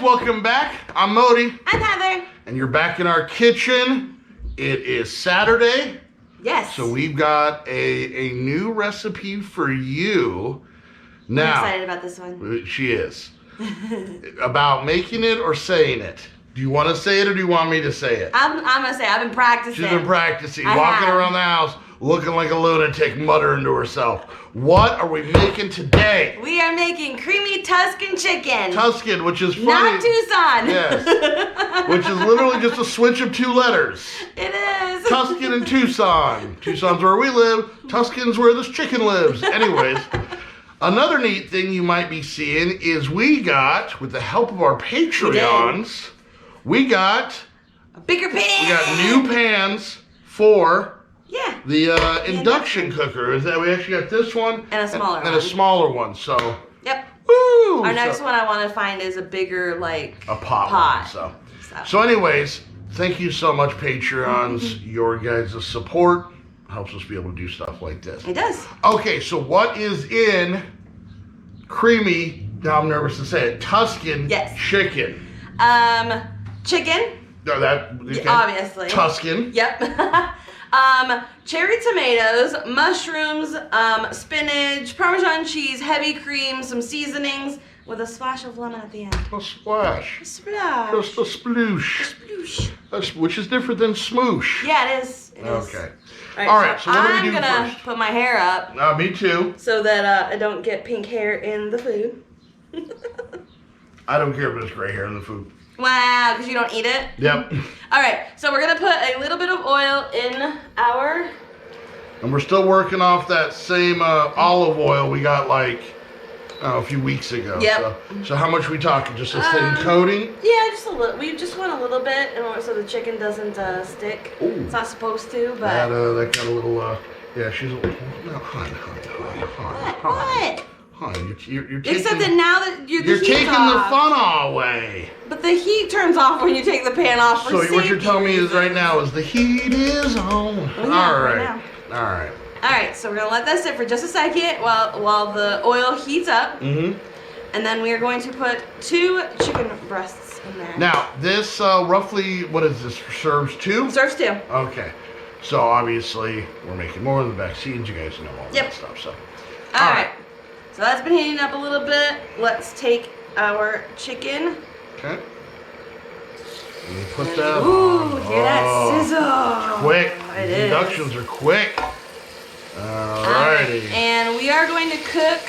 welcome back. I'm Modii. I'm Heather. And you're back in our kitchen. It is Saturday. Yes. So we've got a new recipe for you. Now, I'm excited about this one. She is. About making it or saying it. Do you want to say it or do you want me to say it? I'm going to say I've been practicing. She's been practicing, walking around the house, looking like a lunatic, muttering to herself. What are we making today? We are making creamy Tuscan chicken. Tuscan, which is funny. Not Tucson. Yes. Which is literally just a switch of two letters. It is. Tuscan and Tucson. Tucson's where we live. Tuscan's where this chicken lives. Anyways, another neat thing you might be seeing is we got, with the help of our Patreons, we got a bigger pan. We got new pans for the induction induction cooker. Is that we actually got this one and a smaller one. And a smaller one. So yep. Woo! Our next one I want to find is a bigger a pot. One, so anyways, thank you so much, Patreons. Your guys' support helps us be able to do stuff like this. It does. Okay, so what is in creamy? Now I'm nervous to say it. Tuscan chicken. Chicken. No, okay. Obviously. Tuscan. Yep. Cherry tomatoes, mushrooms, spinach, Parmesan cheese, heavy cream, some seasonings with a splash of lemon at the end. A splash. A splash. Just a sploosh. A sploosh. Which is different than smoosh. Yeah, it is. It is. Okay. All right. So what do we do I'm gonna first? put my hair up. Me too. So that I don't get pink hair in the food. I don't care if there's gray hair in the food. Wow, because you don't eat it? Yep. All right, so we're going to put a little bit of oil in our... And we're still working off that same olive oil we got like a few weeks ago. Yep. So how much are we talking? Just a thin coating? Yeah, just a little. We just want a little bit in order so the chicken doesn't stick. Ooh. It's not supposed to, but... That got a little, yeah, she's a little... No, honey. What? Honey, you're taking... Except that now that you're taking the fun away. But the heat turns off when you take the pan off for So safety what you're telling me is right now is the heat is on. All right. All right. All right, so we're going to let that sit for just a second while the oil heats up. Mm-hmm. And then we are going to put 2 chicken breasts in there. Now, this roughly, what is this, serves 2? Serves 2. Okay. So obviously, we're making more in the back scenes. You guys know all that stuff. So. All right. So that's been heating up a little bit. Let's take our chicken. Okay. And you put that on. Ooh, hear that sizzle. Quick. It is. Inductions are quick. Alrighty. And we are going to cook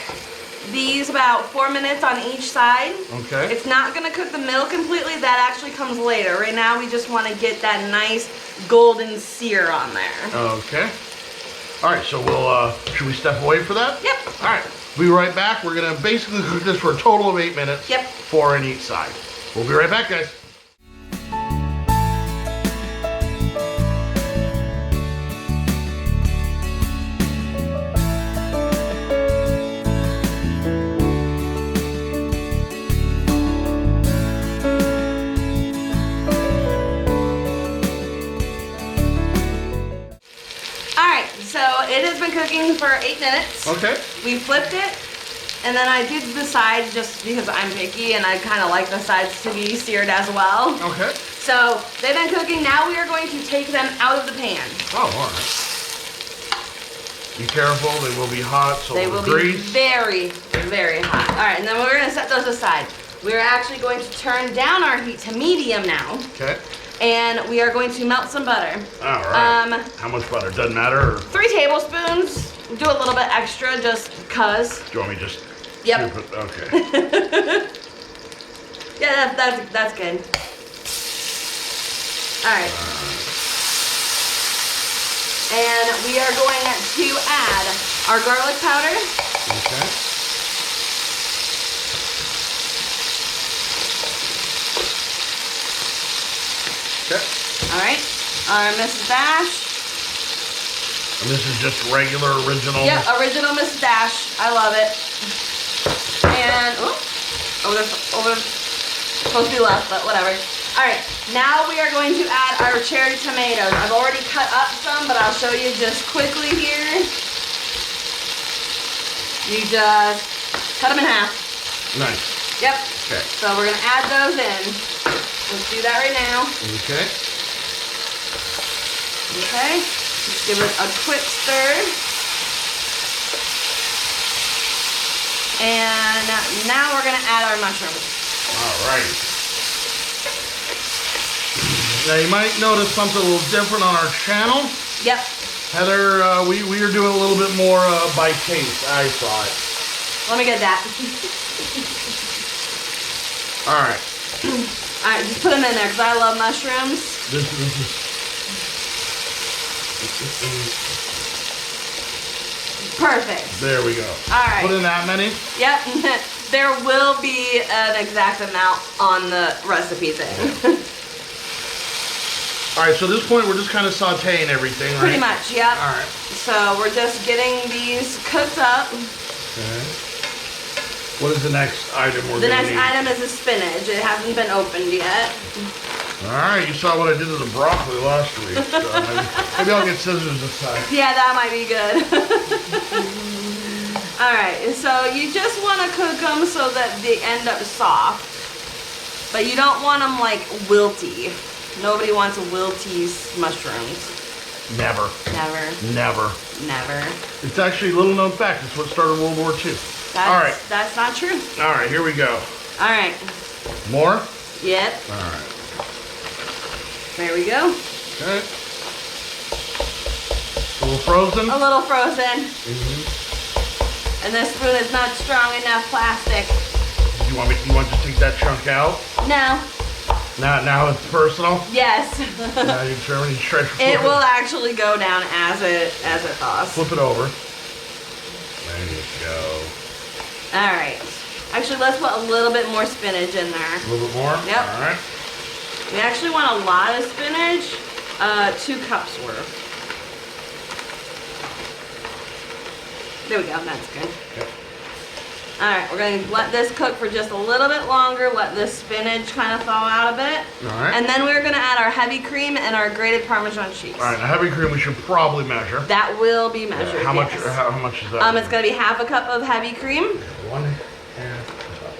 these about 4 minutes on each side. Okay. It's not going to cook the middle completely. That actually comes later. Right now, we just want to get that nice golden sear on there. Okay. All right, so we'll, should we step away for that? Yep. All right. We'll be right back. We're going to basically cook this for a total of 8 minutes. Yep. 4 on each side. We'll be right back, guys. So it has been cooking for 8 minutes. Okay. We flipped it, and then I did the sides just because I'm picky and I kind of like the sides to be seared as well. Okay. So they've been cooking. Now we are going to take them out of the pan. Oh, all right. Be careful, they will be hot, so they will be very, very hot. All right, and then we're going to set those aside. We're actually going to turn down our heat to medium now. Okay. And we are going to melt some butter. All right. How much butter? Doesn't matter? Or? 3 tablespoons. Do a little bit extra just cause. Do you want me just? Yep. Okay. Yeah, that's good. All right. And we are going to add our garlic powder. Okay. Okay. All right, our Mrs. Dash. And this is just regular, original? Yep, original Mrs. Dash. I love it. And, over supposed to be left, but whatever. All right, now we are going to add our cherry tomatoes. I've already cut up some, but I'll show you just quickly here. You just cut them in half. Nice. Yep. Okay. So we're gonna add those in. Let's do that right now. Okay. Okay. Just give it a quick stir. And now we're gonna add our mushrooms. All right. Now you might notice something a little different on our channel. Yep. Heather, we are doing a little bit more by taste. I saw it. Let me get that. All right. All right, just put them in there because I love mushrooms. This is. Perfect. There we go. All right. Put in that many. Yep. There will be an exact amount on the recipe thing. All right, so at this point, we're just kind of sauteing everything, right? Pretty much, yep. All right. So we're just getting these cooked up. Okay. What is the next item we're The going to next need? item is the spinach. It hasn't been opened yet. All right, you saw what I did to the broccoli last week. So maybe I'll get scissors this time. Yeah, that might be good. All right, so you just want to cook them so that they end up soft. But you don't want them like wilty. Nobody wants wilty mushrooms. Never. Never. Never. Never. It's actually a little known fact. It's what started World War II. All right. That's not true. All right, here we go. All right. More? Yep. All right. There we go. Okay. A little frozen? A little frozen. Mm-hmm. And this spoon is not strong enough plastic. You want to take that chunk out? No. Now it's personal? Yes. Now you stretch It will actually go down as it thaws. Flip it over. There you go. All right. Actually, let's put a little bit more spinach in there. A little bit more? Yep. All right. We actually want a lot of spinach. 2 cups worth. There we go. That's good. Okay. All right, we're going to let this cook for just a little bit longer. Let this spinach kind of thaw out a bit. All right. And then we're going to add our heavy cream and our grated Parmesan cheese. All right, now heavy cream we should probably measure. That will be measured. How much? yes. How much is that? It's going to be half a cup of heavy cream. 1.5 cup.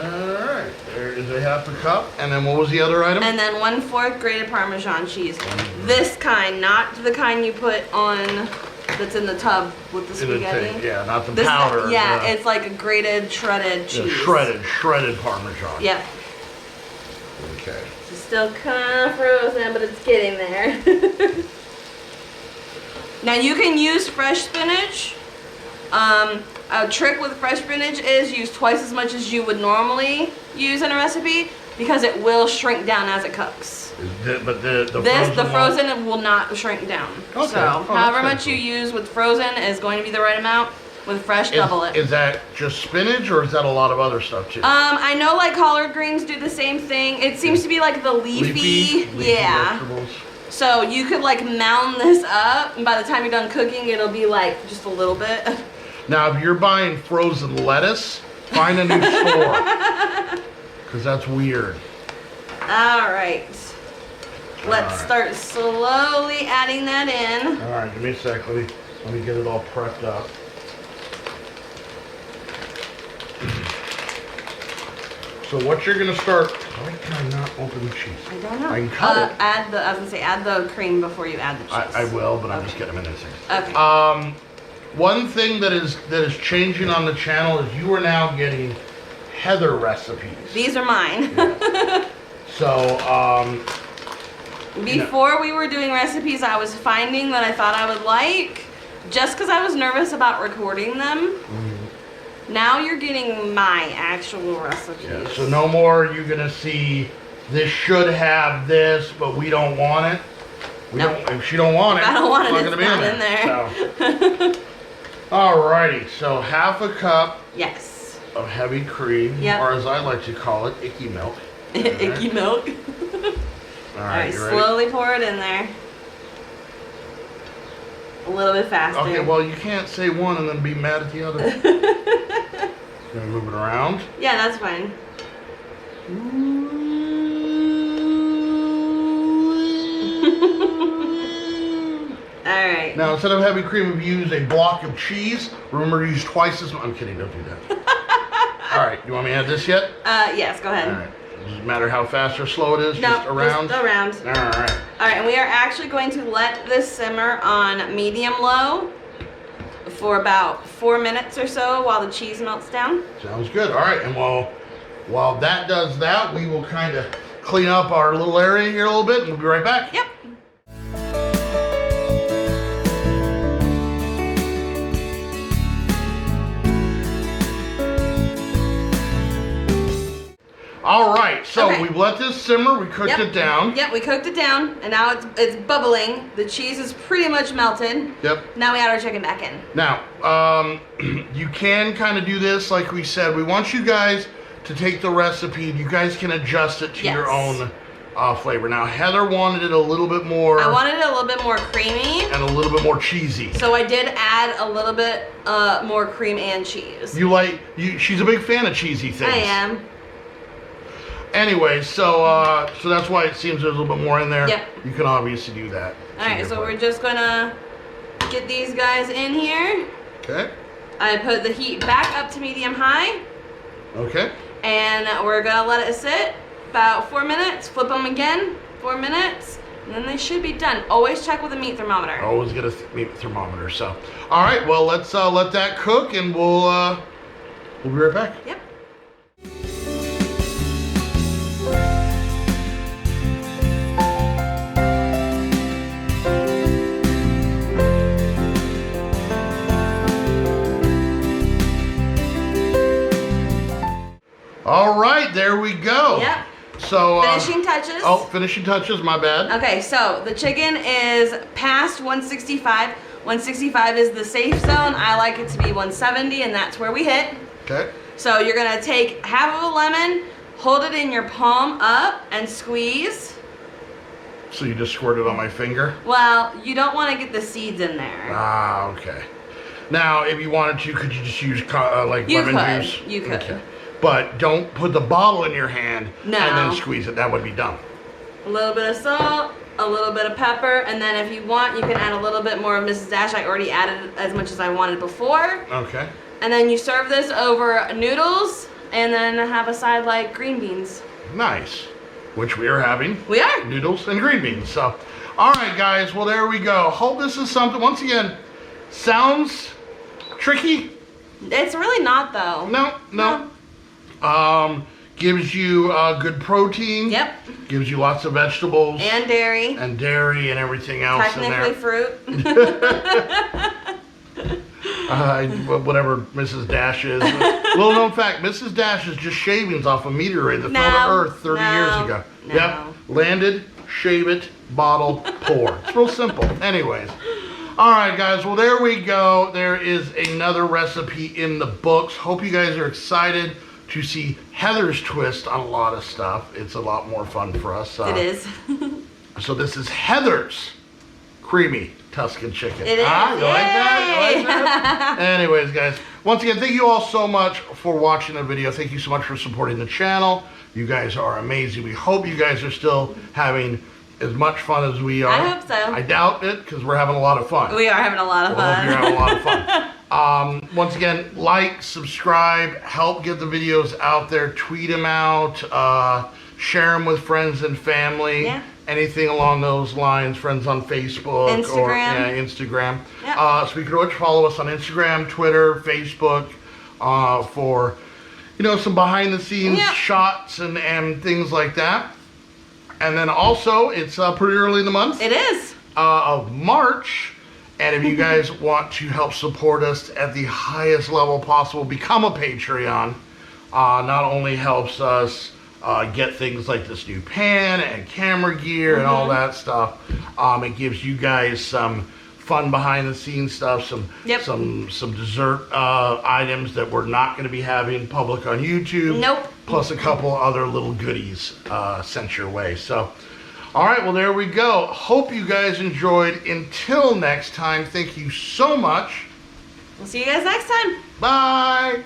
All right, there is a half a cup. And then what was the other item? And then 1/4 grated Parmesan cheese. This kind, not the kind you put on that's in the tub with the spaghetti. Yeah, not the This, powder. yeah, it's like a grated, shredded cheese. Shredded Parmesan. Yep. Okay. It's still kind of frozen, but it's getting there. Now you can use fresh spinach. A trick with fresh spinach is use twice as much as you would normally use in a recipe because it will shrink down as it cooks. But the frozen will not shrink down. Okay. So Oh, however that's much you use with frozen is going to be the right amount. With fresh, double it. Is that just spinach or is that a lot of other stuff too? I know like collard greens do the same thing. It seems to be like the leafy yeah. Vegetables. So you could like mound this up, and by the time you're done cooking, it'll be like just a little bit. Now, if you're buying frozen lettuce, find a new store, because that's weird. All right. Let's start slowly adding that in. All right, give me a sec. Let me get it all prepped up. So what you're gonna start? Why can I not open the cheese? I don't know. I can cut it. I was gonna say add the cream before you add the cheese. I will, but I'm just getting them in this. Okay. One thing that is changing on the channel is you are now getting Heather recipes. These are mine. Yeah. So, Before we were doing recipes, I was finding that I thought I would like, just because I was nervous about recording them. Now you're getting my actual recipes. yeah, so no more you're gonna see this should have this, but we don't want it. If she don't want it, I don't want it, it's it's not gonna be in there. So. Alrighty, so half a cup Yes. of heavy cream, Yep. or as I like to call it, icky milk. Icky milk. Alright, you ready? Slowly pour it in there. A little bit faster. Okay, well you can't say one and then be mad at the other. Gonna move it around. Yeah, that's fine. Alright. Now instead of heavy cream, if you use a block of cheese, remember to use twice as much. I'm kidding, don't do that. All right, you want me to add this yet? Yes, go ahead. All right. Doesn't matter how fast or slow it is, No, just around? Just around. All right. All right, and we are actually going to let this simmer on medium-low for about 4 minutes or so while the cheese melts down. Sounds good. All right, and while that does that, we will kind of clean up our little area here a little bit, and we'll be right back. Yep. All right, so Okay. we've let this simmer. We cooked it down. Yep, we cooked it down, and now it's bubbling. The cheese is pretty much melted. Yep. Now we add our chicken back in. Now, you can kind of do this, like we said. We want you guys to take the recipe. You guys can adjust it to your own flavor. Now, Heather wanted it a little bit more. I wanted it a little bit more creamy. And a little bit more cheesy. So I did add a little bit more cream and cheese. She's a big fan of cheesy things. I am. Anyway, so that's why it seems there's a little bit more in there. Yep. You can obviously do that. All right, so we're just gonna get these guys in here. Okay. I put the heat back up to medium-high. Okay. And we're gonna let it sit about 4 minutes. Flip them again, 4 minutes, and then they should be done. Always check with a meat thermometer. Always get a meat thermometer. So, all right. Well, let's let that cook, and we'll be right back. Yep. All right, there we go. Yep. So Finishing touches. Oh, finishing touches. My bad. Okay, so the chicken is past 165. 165 is the safe zone. I like it to be 170, and that's where we hit. Okay. So you're gonna take half of a lemon, hold it in your palm up, and squeeze. So you just squirt it on my finger? Well, you don't want to get the seeds in there. Ah, okay. Now, if you wanted to, could you just use like lemon juice? You could. Okay. But don't put the bottle in your hand No. and then squeeze it. That would be dumb. A little bit of salt, a little bit of pepper, and then if you want, you can add a little bit more of Mrs. Dash. I already added as much as I wanted before. Okay. And then you serve this over noodles, and then have a side like green beans. Nice. Which we are having. We are. Noodles and green beans. So, all right, guys. Well, there we go. Hope this is something, once again, sounds tricky. It's really not, though. No. Gives you good protein. Yep. Gives you lots of vegetables. And dairy. And dairy and everything else Technically in there. fruit. Whatever Mrs. Dash is. Little known fact, Mrs. Dash is just shavings off a meteorite that fell to Earth 30 years ago. No. Yep. Landed, shave it, bottle, pour. It's real simple. Anyways. All right, guys. Well, there we go. There is another recipe in the books. Hope you guys are excited to see Heather's twist on a lot of stuff. It's a lot more fun for us. It is. So this is Heather's creamy Tuscan chicken. It is. You like that? You like that? Anyways, guys, once again, thank you all so much for watching the video. Thank you so much for supporting the channel. You guys are amazing. We hope you guys are still having as much fun as we are. I hope so. I doubt it, because we're having a lot of fun. We are having a lot of Well, fun. hope you're having a lot of fun. Once again, like, subscribe, help get the videos out there, tweet them out, share them with friends and family. Yeah. Anything along those lines, friends on Facebook. Instagram. Or Instagram. Yep. So you can always follow us on Instagram, Twitter, Facebook for, some behind the scenes shots and things like that. And then also, it's pretty early in the month. It is. Of March. And if you guys want to help support us at the highest level possible, become a Patreon. Not only helps us get things like this new pan and camera gear and all that stuff. It gives you guys some fun behind the scenes stuff, some dessert items that we're not going to be having public on YouTube. Nope. Plus a couple other little goodies sent your way. So, all right, well, there we go. Hope you guys enjoyed. Until next time, thank you so much. We'll see you guys next time. Bye.